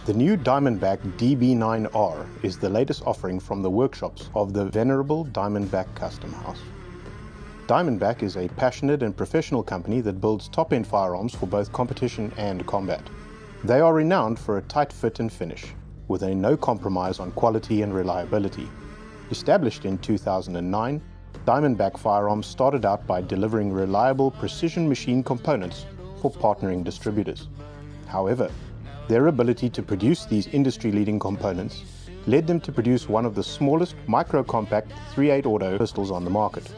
The new Diamondback DB9R is the latest offering from the workshops of the venerable Diamondback Custom House. Diamondback is a passionate and professional company that builds top-end firearms for both competition and combat. They are renowned for a tight fit and finish, with a no compromise on quality and reliability. Established in 2009, Diamondback Firearms started out by delivering reliable precision machine components for partnering distributors. However, their ability to produce these industry-leading components led them to produce one of the smallest micro-compact 3.8 auto pistols on the market.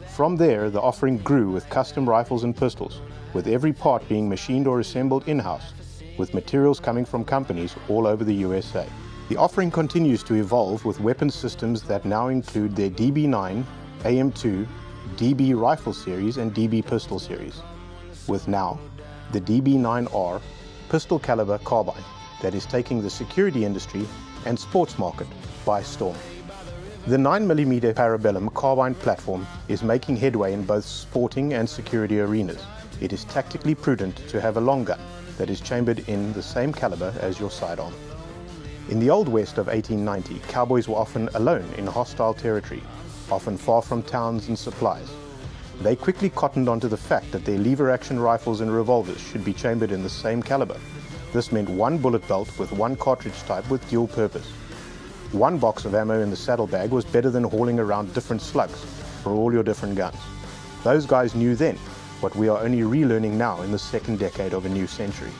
From there, the offering grew with custom rifles and pistols, with every part being machined or assembled in-house, with materials coming from companies all over the USA. The offering continues to evolve with weapon systems that now include their DB9, AM2, DB rifle series and DB pistol series, with now the DB9R pistol caliber carbine that is taking the security industry and sports market by storm. The 9mm Parabellum carbine platform is making headway in both sporting and security arenas. It is tactically prudent to have a long gun that is chambered in the same caliber as your sidearm. In the Old West of 1890, cowboys were often alone in hostile territory, often far from towns and supplies. They quickly cottoned onto the fact that their lever-action rifles and revolvers should be chambered in the same caliber. This meant one bullet belt with one cartridge type with dual purpose. One box of ammo in the saddlebag was better than hauling around different slugs for all your different guns. Those guys knew then what we are only relearning now in the second decade of a new century.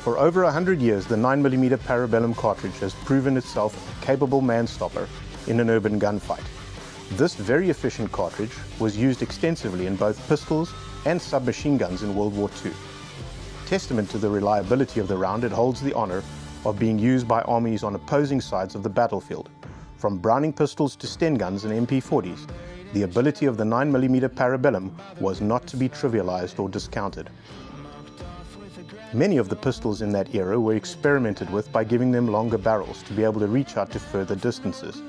For over 100 years, the 9mm Parabellum cartridge has proven itself a capable man-stopper in an urban gunfight. This very efficient cartridge was used extensively in both pistols and submachine guns in World War II. Testament to the reliability of the round, it holds the honor of being used by armies on opposing sides of the battlefield. From Browning pistols to Sten guns and MP40s, the ability of the 9mm Parabellum was not to be trivialized or discounted. Many of the pistols in that era were experimented with by giving them longer barrels to be able to reach out to further distances,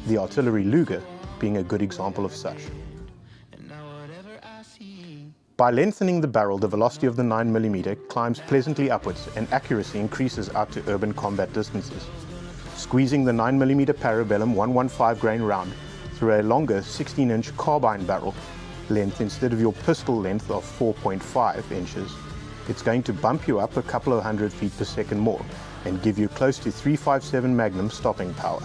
the artillery Luger being a good example of such. By lengthening the barrel, the velocity of the 9mm climbs pleasantly upwards and accuracy increases out to urban combat distances. Squeezing the 9mm Parabellum 115 grain round through a longer 16-inch carbine barrel length instead of your pistol length of 4.5 inches, it's going to bump you up a couple of 100 feet per second more and give you close to 3.57 Magnum stopping power.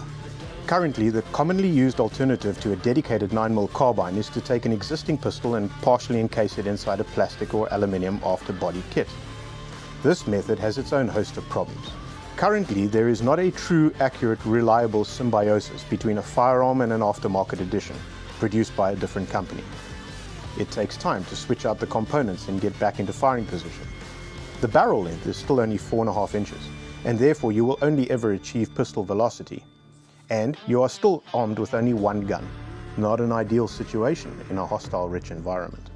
Currently, the commonly used alternative to a dedicated 9mm carbine is to take an existing pistol and partially encase it inside a plastic or aluminium after-body kit. This method has its own host of problems. Currently, there is not a true, accurate, reliable symbiosis between a firearm and an aftermarket edition produced by a different company. It takes time to switch out the components and get back into firing position. The barrel length is still only 4.5 inches, and therefore you will only ever achieve pistol velocity. And you are still armed with only one gun, not an ideal situation in a hostile-rich environment.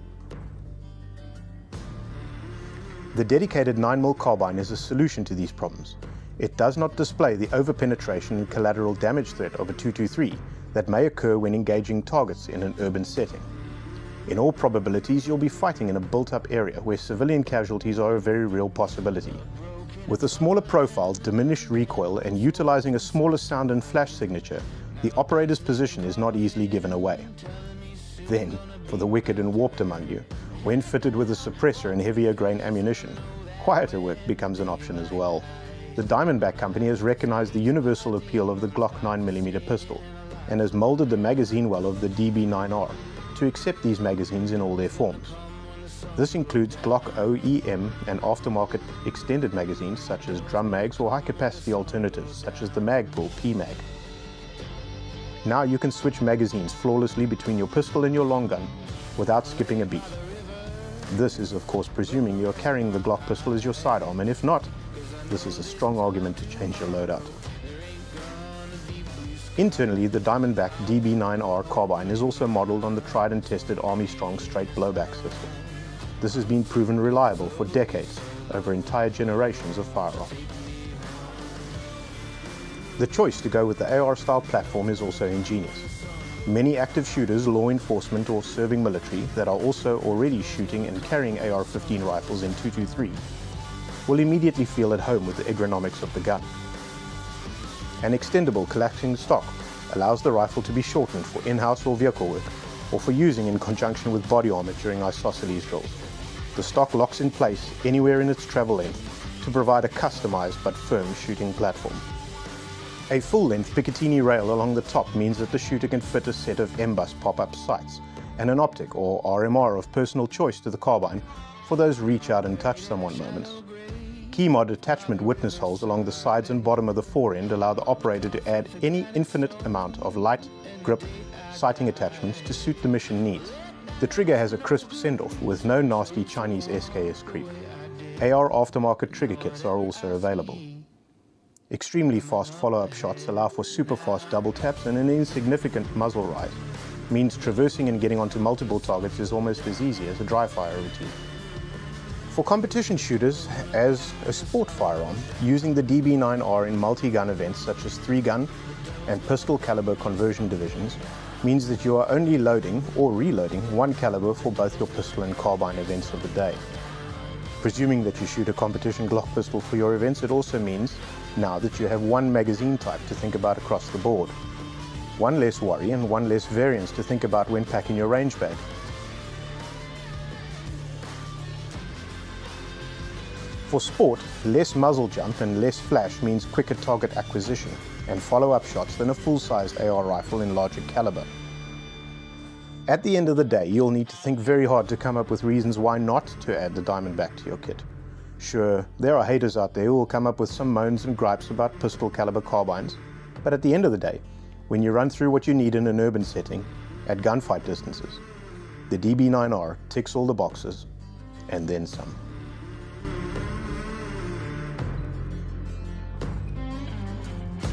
The dedicated 9mm carbine is a solution to these problems. It does not display the over-penetration and collateral damage threat of a .223 that may occur when engaging targets in an urban setting. In all probabilities, you'll be fighting in a built-up area where civilian casualties are a very real possibility. With a smaller profile, diminished recoil, and utilizing a smaller sound and flash signature, the operator's position is not easily given away. Then, for the wicked and warped among you, when fitted with a suppressor and heavier grain ammunition, quieter work becomes an option as well. The Diamondback company has recognized the universal appeal of the Glock 9mm pistol and has molded the magazine well of the DB9R to accept these magazines in all their forms. This includes Glock OEM and aftermarket extended magazines such as drum mags or high-capacity alternatives such as the Magpul P-Mag. Now you can switch magazines flawlessly between your pistol and your long gun without skipping a beat. This is of course presuming you are carrying the Glock pistol as your sidearm, and if not, this is a strong argument to change your loadout. Internally, the Diamondback DB9R carbine is also modeled on the tried and tested Army Strong straight blowback system. This has been proven reliable for decades over entire generations of firearms. The choice to go with the AR-style platform is also ingenious. Many active shooters, law enforcement or serving military that are also already shooting and carrying AR-15 rifles in .223 will immediately feel at home with the ergonomics of the gun. An extendable collapsing stock allows the rifle to be shortened for in-house or vehicle work, or for using in conjunction with body armor during isosceles drills. The stock locks in place anywhere in its travel length to provide a customized but firm shooting platform. A full-length Picatinny rail along the top means that the shooter can fit a set of M-bus pop-up sights and an optic or RMR of personal choice to the carbine for those reach out and touch someone moments. Key-mod attachment witness holes along the sides and bottom of the forend allow the operator to add any infinite amount of light, grip, sighting attachments to suit the mission needs. The trigger has a crisp send-off with no nasty Chinese SKS creep. AR aftermarket trigger kits are also available. Extremely fast follow-up shots allow for super fast double taps, and an insignificant muzzle rise means traversing and getting onto multiple targets is almost as easy as a dry fire routine. For competition shooters, as a sport firearm, using the DB9R in multi-gun events such as 3-gun and pistol caliber conversion divisions means that you are only loading or reloading one caliber for both your pistol and carbine events of the day. Presuming that you shoot a competition Glock pistol for your events, it also means now that you have one magazine type to think about across the board. One less worry and one less variance to think about when packing your range bag. For sport, less muzzle jump and less flash means quicker target acquisition and follow-up shots than a full-sized AR rifle in larger caliber. At the end of the day, you'll need to think very hard to come up with reasons why not to add the Diamondback to your kit. Sure, there are haters out there who will come up with some moans and gripes about pistol caliber carbines, but at the end of the day, when you run through what you need in an urban setting, at gunfight distances, the DB9R ticks all the boxes, and then some.